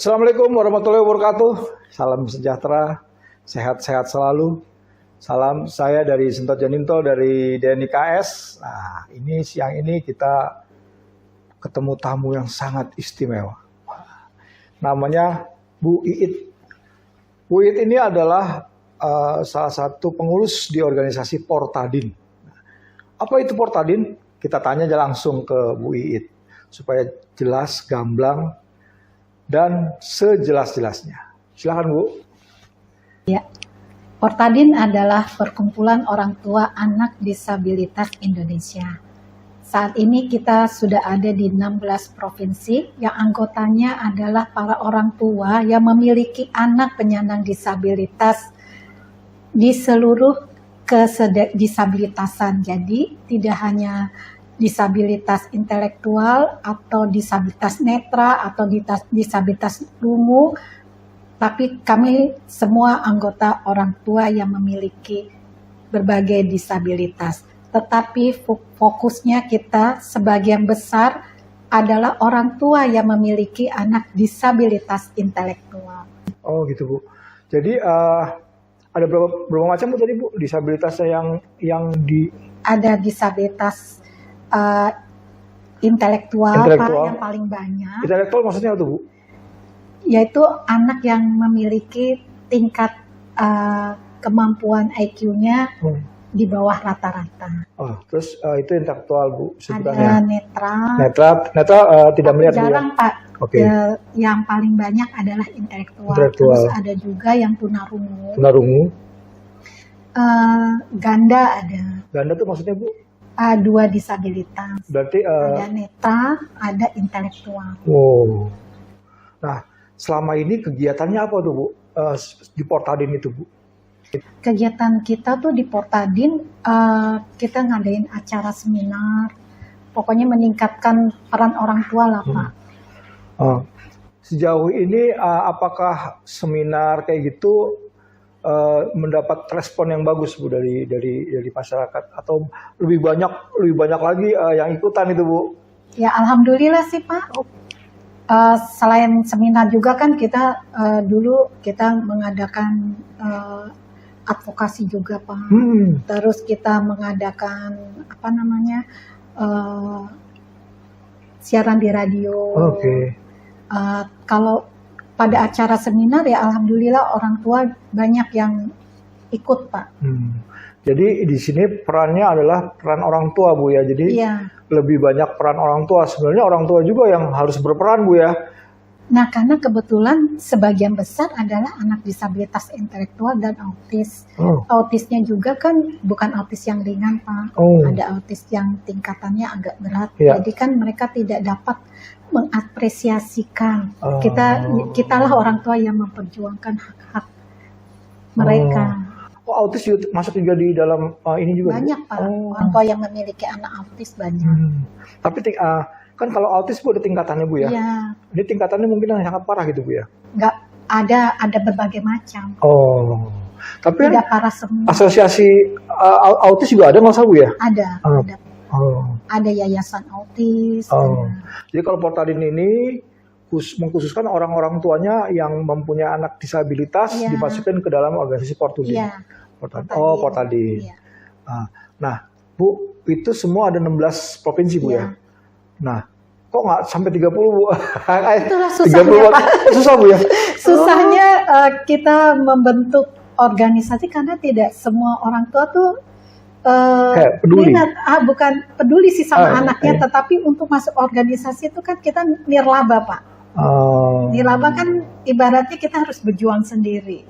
Assalamualaikum warahmatullahi wabarakatuh. Salam sejahtera, sehat-sehat selalu. Salam saya dari Sentot Janinto dari DNIKS. Nah, ini siang ini kita ketemu tamu yang sangat istimewa. Namanya Bu Iit. Bu Iit ini adalah salah satu pengurus di organisasi Portadin. Apa itu Portadin? Kita tanya aja langsung ke Bu Iit supaya jelas, gamblang, dan sejelas-jelasnya. Silakan Bu. Ya, Portadin adalah perkumpulan orang tua anak disabilitas Indonesia. Saat ini kita sudah ada di 16 provinsi yang anggotanya adalah para orang tua yang memiliki anak penyandang disabilitas di seluruh disabilitasan. Jadi tidak hanya disabilitas intelektual atau disabilitas netra atau disabilitas lungu, tapi kami semua anggota orang tua yang memiliki berbagai disabilitas. Tetapi fokusnya kita sebagian besar adalah orang tua yang memiliki anak disabilitas intelektual. Oh gitu Bu. Jadi ada berapa macam Bu tadi Bu disabilitasnya yang di? Ada disabilitas intelektual Pak, yang paling banyak. Intelektual maksudnya apa tuh Bu? Yaitu anak yang memiliki tingkat kemampuan IQ-nya di bawah rata-rata. Oh, terus itu intelektual Bu sebutannya. Ada netra. Netra tidak melihat jarang Bu, ya? Pak. Okay. Yang paling banyak adalah intelektual. Terus ada juga yang tunarungu. Tunarungu. Ganda ada. Ganda tuh maksudnya Bu? Dua disabilitas. Berarti ada netra, ada intelektual. Wow. Nah, selama ini kegiatannya apa tuh Bu di Portadin itu Bu? Kegiatan kita tuh di Portadin, kita ngadain acara seminar, pokoknya meningkatkan peran orang tua lah Pak. Sejauh ini apakah seminar kayak gitu mendapat respon yang bagus Bu dari masyarakat atau lebih banyak lagi yang ikutan itu Bu? Ya alhamdulillah sih Pak. Selain seminar juga kan kita dulu kita mengadakan advokasi juga Pak. Terus kita mengadakan siaran di radio. Kalau pada acara seminar ya alhamdulillah orang tua banyak yang ikut Pak. Jadi di sini perannya adalah peran orang tua Bu ya. Jadi lebih banyak peran orang tua. Sebenarnya orang tua juga yang harus berperan Bu ya. Nah karena kebetulan sebagian besar adalah anak disabilitas intelektual dan autis. Autisnya juga kan bukan autis yang ringan Pak. Ada autis yang tingkatannya agak berat. Jadi kan mereka tidak dapat mengapresiasikan. Kitalah orang tua yang memperjuangkan hak-hak mereka. Autis juga masuk juga di dalam ini juga? Banyak Pak, orang tua yang memiliki anak autis banyak. Tapi kan kalau autis Bu ada tingkatannya Bu ya? Iya. Ini tingkatannya mungkin yang sangat parah gitu Bu ya? Nggak, ada berbagai macam. Tapi tidak parah semua. Asosiasi autis juga ada nggak usah Bu ya? Ada. Ada yayasan autis. Jadi kalau Portadin ini mengkhususkan orang-orang tuanya yang mempunyai anak disabilitas dimasukkan ke dalam organisasi Portadin. Portadin. Nah, Bu, itu semua ada 16 provinsi Bu ya? Nah, kok nggak sampai 30 Bu? Itulah susahnya Pak. Susah Bu ya? Susahnya kita membentuk organisasi karena tidak semua orang tua tuh peduli. Bukan peduli sih sama anaknya, tetapi untuk masuk organisasi itu kan kita nirlaba Pak. Nirlaba kan ibaratnya kita harus berjuang sendiri.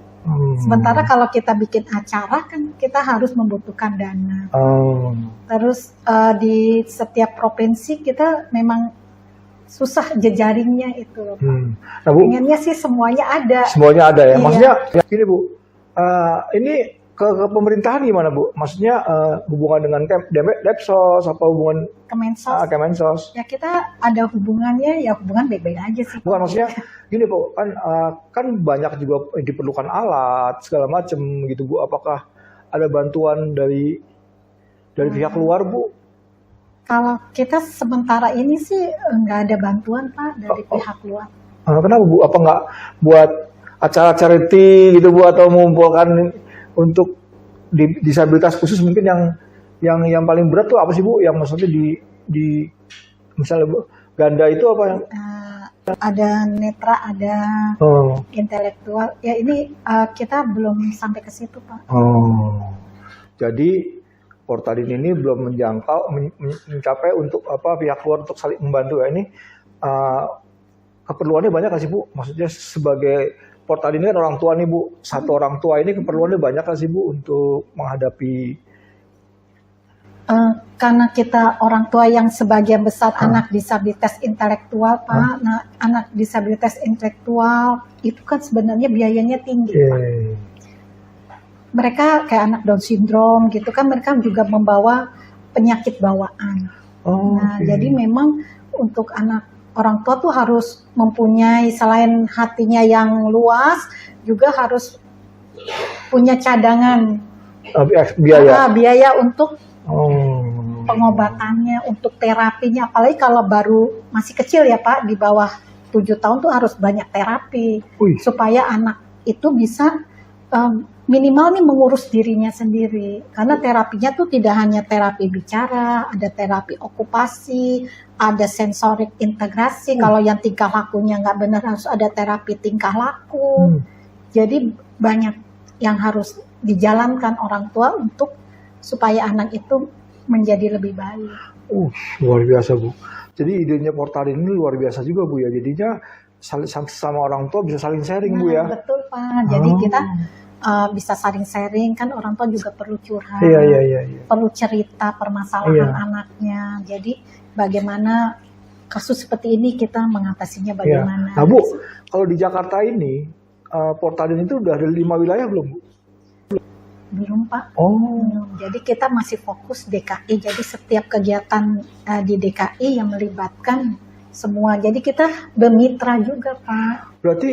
Sementara kalau kita bikin acara kan kita harus membutuhkan dana. Terus di setiap provinsi kita memang susah jejaringnya itu loh Pak. Nah, Bu, pengennya sih semuanya ada. Semuanya ada ya. Maksudnya gini Bu, ini ke pemerintahan gimana Bu? Maksudnya hubungan dengan Depsos apa hubungan Kemensos? Ya kita ada hubungannya, ya hubungan baik-baik aja sih. Bukan maksudnya gini Bu, kan banyak juga diperlukan alat segala macam gitu Bu. Apakah ada bantuan dari pihak luar Bu? Kalau kita sementara ini sih nggak ada bantuan Pak dari pihak luar. Kenapa Bu? Apa nggak buat acara charity gitu Bu, atau mengumpulkan untuk disabilitas khusus mungkin yang paling berat tuh apa sih Bu? Yang maksudnya di misalnya Bu, ganda itu apa yang ada netra, ada intelektual. Ya ini kita belum sampai ke situ Pak. Jadi Portalin ini belum mencapai untuk pihak luar untuk saling membantu ya. Ini keperluannya banyak nggak sih Bu? Maksudnya sebagai Portalin ini kan orang tua nih Bu, satu orang tua ini keperluannya banyak nggak sih Bu untuk menghadapi? Karena kita orang tua yang sebagian besar anak disabilitas intelektual Pak. Nah, anak disabilitas intelektual itu kan sebenarnya biayanya tinggi Pak. Mereka kayak anak Down syndrome gitu kan, mereka juga membawa penyakit bawaan. Jadi memang untuk anak orang tua tuh harus mempunyai, selain hatinya yang luas, juga harus punya cadangan biaya untuk pengobatannya, untuk terapinya. Apalagi kalau baru masih kecil ya Pak, di bawah 7 tahun tuh harus banyak terapi supaya anak itu bisa minimal nih mengurus dirinya sendiri. Karena terapinya tuh tidak hanya terapi bicara, ada terapi okupasi, ada sensorik integrasi. Kalau yang tingkah lakunya nggak benar harus ada terapi tingkah laku. Jadi banyak yang harus dijalankan orang tua untuk supaya anak itu menjadi lebih baik. Luar biasa Bu. Jadi idenya Portalin ini luar biasa juga Bu ya. Jadinya sama orang tua bisa saling sharing Bu ya. Betul Pak. Jadi kita bisa saling sharing, kan orang tua juga perlu curhat, perlu cerita permasalahan anaknya. Jadi bagaimana kasus seperti ini kita mengatasinya bagaimana. Nah Bu, kalau di Jakarta ini Portalin itu udah ada 5 wilayah belum Bu? Belum Pak. Jadi kita masih fokus DKI. Jadi setiap kegiatan di DKI yang melibatkan semua. Jadi kita bermitra juga Pak. Berarti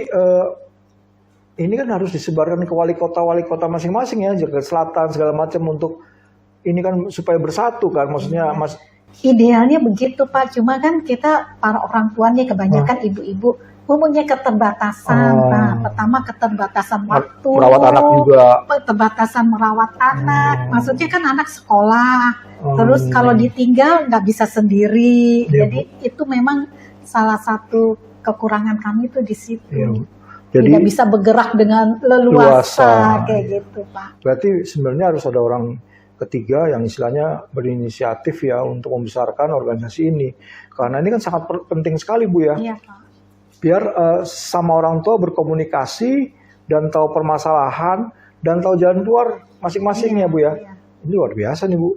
ini kan harus disebarkan ke wali kota masing-masing ya, Jakarta Selatan segala macam, untuk ini kan supaya bersatu kan, maksudnya Mas. Idealnya begitu Pak, cuma kan kita para orang tua nih kebanyakan ibu-ibu mempunyai keterbatasan. Nah, pertama keterbatasan waktu, merawat anak juga, keterbatasan merawat anak. Maksudnya kan anak sekolah, terus kalau ditinggal nggak bisa sendiri. Jadi itu memang salah satu kekurangan kami tuh di situ. Jadi tidak bisa bergerak dengan leluasa kayak gitu Pak. Berarti sebenarnya harus ada orang ketiga yang istilahnya berinisiatif ya untuk membesarkan organisasi ini. Karena ini kan sangat penting sekali Bu ya. Iya Pak. Biar sama orang tua berkomunikasi dan tahu permasalahan dan tahu jalan keluar masing-masing ya Bu ya. Ini luar biasa nih Bu.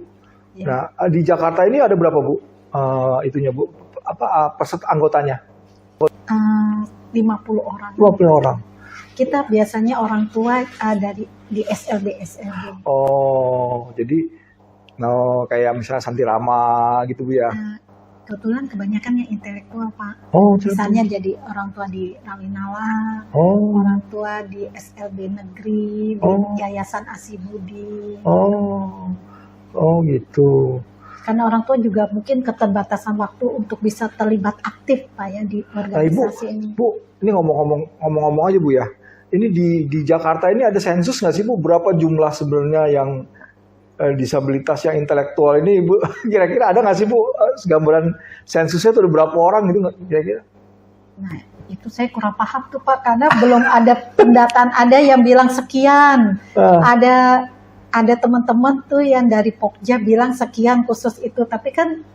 Nah di Jakarta ini ada berapa Bu itunya Bu? Peserta anggotanya? 50 orang. 50 orang. Kita biasanya orang tua dari di SLB. Jadi kayak misalnya Santi Rama gitu Bu ya. Kebetulan kebanyakan yang intelektual Pak. Misalnya jadi orang tua di Rawinala, orang tua di SLB Negeri, di Yayasan Asibudi. Gitu. Karena orang tua juga mungkin keterbatasan waktu untuk bisa terlibat aktif Pak ya di organisasi ini. Bu, ini ngomong-ngomong aja Bu ya. Ini di Jakarta ini ada sensus nggak sih Bu? Berapa jumlah sebenarnya yang disabilitas yang intelektual ini Bu? Kira-kira ada nggak sih Bu gambaran sensusnya tuh berapa orang gitu kira-kira? Nah itu saya kurang paham tuh Pak, karena belum ada pendataan, ada yang bilang sekian, ada teman-teman tuh yang dari Pokja bilang sekian khusus itu, tapi kan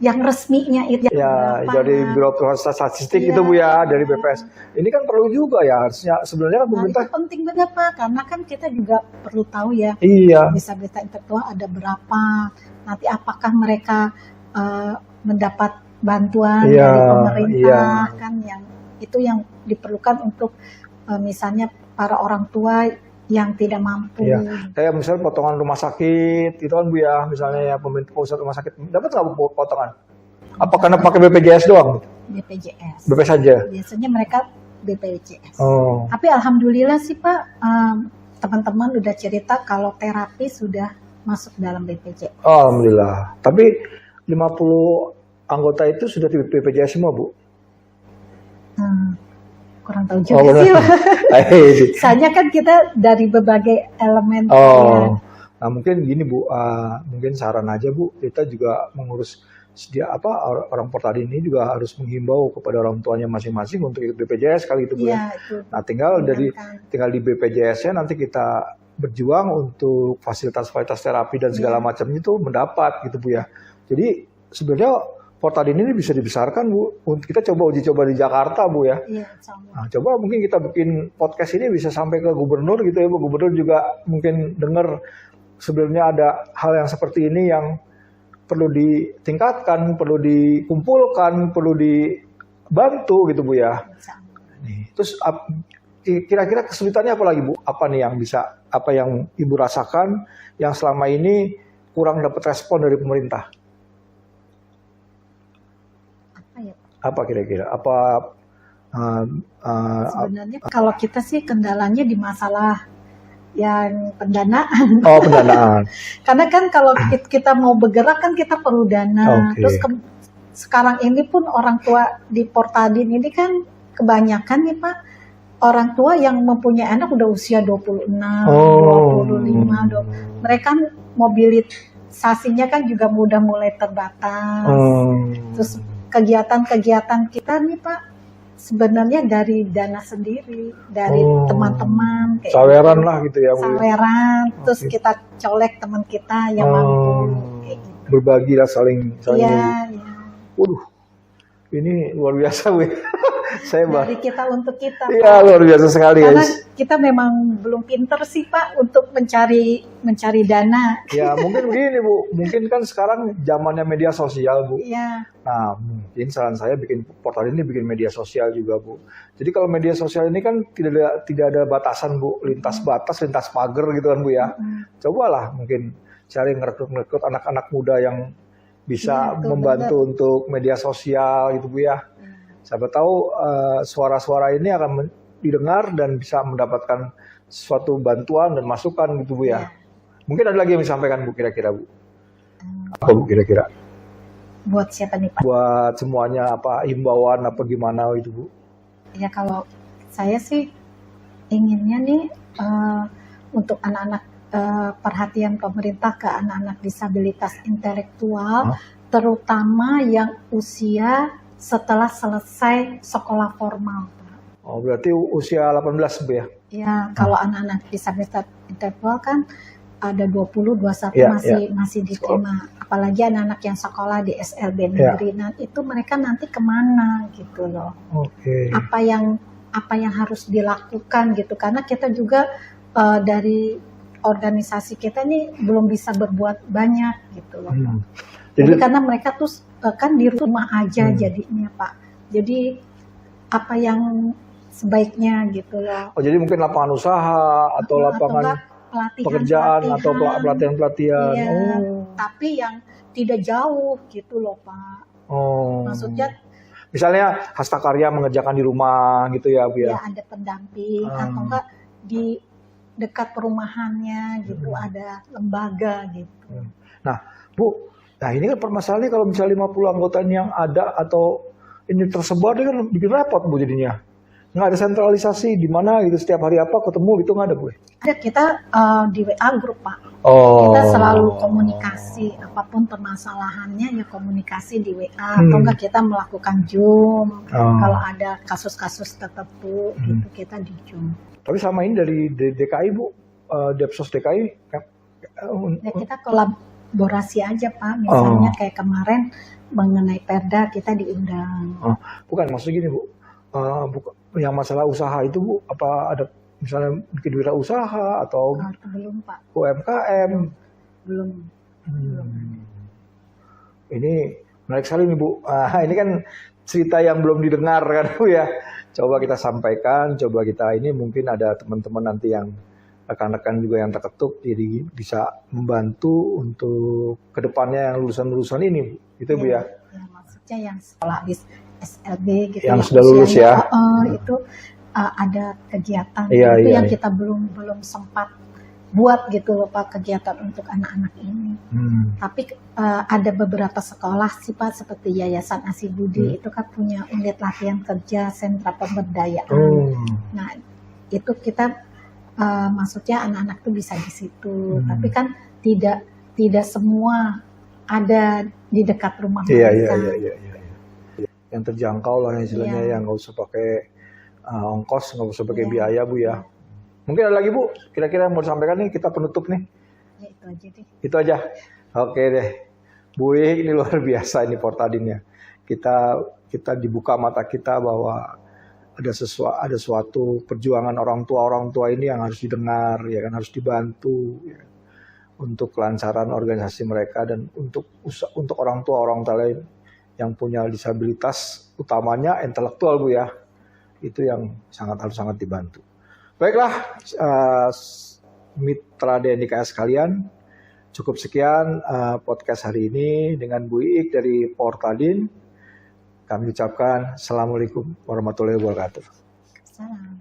yang resminya itu ya dari Biro Pusat Statistik itu Bu ya, dari BPS. Ini kan perlu juga ya, harusnya sebenarnya kan pemerintah. Itu penting banget Pak, karena kan kita juga perlu tahu ya. Disabilitas intelektual ada berapa, nanti apakah mereka mendapat bantuan dari pemerintah kan, yang itu yang diperlukan untuk misalnya para orang tua yang tidak mampu. Kayak misalnya potongan rumah sakit, itu kan Bu ya, misalnya ya pemerintah pusat rumah sakit, dapat nggak Bu potongan? Apa karena pakai BPJS doang? BPJS. BPJS saja? Biasanya mereka BPJS. Tapi alhamdulillah sih Pak, teman-teman udah cerita kalau terapi sudah masuk dalam BPJS. Alhamdulillah. Tapi 50 anggota itu sudah di BPJS semua Bu? kurang tahu juga sih. Soalnya kan kita dari berbagai elemen. Oh, nah mungkin gini Bu, mungkin saran aja Bu, kita juga mengurus orang Portadin ini juga harus menghimbau kepada orang tuanya masing-masing untuk ikut BPJS kali itu Bu ya. Nah tinggal di BPJS-nya nanti kita berjuang untuk fasilitas-fasilitas terapi dan segala macam itu mendapat gitu Bu ya. Jadi sebenarnya Portadin ini bisa dibesarkan Bu. Kita coba uji coba di Jakarta Bu ya. Nah, coba mungkin kita bikin podcast ini bisa sampai ke gubernur gitu ya Bu. Gubernur juga mungkin dengar sebenarnya ada hal yang seperti ini yang perlu ditingkatkan, perlu dikumpulkan, perlu dibantu gitu Bu ya. Nih, terus kira-kira kesulitannya apa lagi Bu? Apa nih yang yang Ibu rasakan yang selama ini kurang dapat respon dari pemerintah? Apa kira-kira? Sebenarnya kalau kita sih kendalanya di masalah yang pendanaan. Oh, pendanaan. Karena kan kalau kita mau bergerak kan kita perlu dana. Terus sekarang ini pun orang tua di Portadin ini kan kebanyakan nih Pak, orang tua yang mempunyai anak udah usia 26, 25. Mereka mobilisasinya kan juga udah mulai terbatas. Terus kegiatan-kegiatan kita nih Pak sebenarnya dari dana sendiri, dari teman-teman saweran lah gitu ya. Saweran, terus kita colek teman kita yang mampu kayak gitu. Berbagi lah saling. Iya. Waduh, ini luar biasa Bu. Dari kita untuk kita. Iya, luar biasa sekali Karena kita memang belum pinter sih Pak untuk mencari dana. Ya mungkin begini Bu, mungkin kan sekarang zamannya media sosial Bu. Iya. Nah mungkin saran saya bikin portal ini bikin media sosial juga Bu. Jadi kalau media sosial ini kan tidak ada batasan Bu, lintas pagar gitu kan Bu ya. Cobalah mungkin cari ngerekrut anak-anak muda yang bisa membantu untuk media sosial gitu Bu ya. Siapa tahu suara-suara ini akan didengar dan bisa mendapatkan suatu bantuan dan masukan gitu Bu ya. Mungkin ada lagi yang disampaikan Bu kira-kira Bu. Apa Bu kira-kira? Buat siapa nih Pak? Buat semuanya himbauan apa gimana itu Bu? Ya kalau saya sih inginnya nih untuk anak-anak perhatian pemerintah ke anak-anak disabilitas intelektual, terutama yang usia setelah selesai sekolah formal. Oh, berarti usia 18 Bu ya? Ya, kalau anak-anak disabilitas intelektual kan ada 20, 21 masih diterima. Apalagi anak-anak yang sekolah di SLB negeri. Nah, itu mereka nanti kemana gitu loh. Apa yang harus dilakukan gitu. Karena kita juga dari organisasi kita nih belum bisa berbuat banyak gitu loh. Jadi karena mereka tuh kan di rumah aja jadinya Pak. Jadi apa yang sebaiknya gitu loh. Oh jadi mungkin lapangan usaha atau lapangan pekerjaan atau pelatihan-pelatihan. Iya, tapi yang tidak jauh gitu loh Pak. Maksudnya misalnya Hastakarya mengerjakan di rumah gitu ya Bu ya. Ya ada pendamping atau enggak di dekat perumahannya gitu ada lembaga gitu. Nah Bu, ini kan permasalahannya kalau misalnya 50 anggota yang ada atau ini tersebar ini kan bikin repot Bu jadinya. Nggak ada sentralisasi di mana gitu setiap hari apa ketemu gitu nggak ada Bu? Ada, kita di WA grup Pak. Kita selalu komunikasi apapun permasalahannya ya komunikasi di WA atau enggak kita melakukan Zoom kalau ada kasus-kasus tertentu gitu kita di Zoom. Tapi sama ini dari DKI Bu, Depsos DKI ya kita kolaborasi aja Pak, misalnya kayak kemarin mengenai Perda kita diundang. Bukan maksud gini Bu, yang masalah usaha itu Bu, apa ada misalnya bikin wirausaha atau belum Pak. UMKM? Belum. Ini menarik sekali nih Bu. Ini kan cerita yang belum didengar kan Bu ya. Coba kita sampaikan, coba kita ini mungkin ada teman-teman nanti yang rekan-rekan juga yang terketuk jadi bisa membantu untuk kedepannya yang lulusan-lulusan ini Bu. Itu Bu ya. Ya maksudnya yang sekolah habis SLB gitu yang sudah lulus ya. Itu ada kegiatan yang kita belum sempat buat gitu loh Pak kegiatan untuk anak-anak ini. Tapi ada beberapa sekolah sih Pak seperti Yayasan Asi Budi itu kan punya unit latihan kerja, sentra pemberdayaan. Nah itu kita maksudnya anak-anak tuh bisa di situ. Tapi kan tidak semua ada di dekat rumah mereka. Iya. Yang terjangkau lah istilahnya, yang nggak usah pakai ongkos, nggak usah pakai biaya Bu ya. Mungkin ada lagi Bu, kira-kira yang mau disampaikan nih, kita penutup nih. Ya, itu aja deh. Itu aja. Oke deh. Bu ini luar biasa ini Portadinnya. Kita dibuka mata kita bahwa ada suatu perjuangan orang tua ini yang harus didengar, ya kan, harus dibantu ya, untuk kelancaran organisasi mereka dan untuk orang tua lain yang punya disabilitas, utamanya intelektual Bu ya. Itu yang harus sangat dibantu. Baiklah, mitra DNIKS kalian, cukup sekian podcast hari ini dengan Bu Iik dari Portadin. Kami ucapkan Assalamualaikum warahmatullahi wabarakatuh. Salam.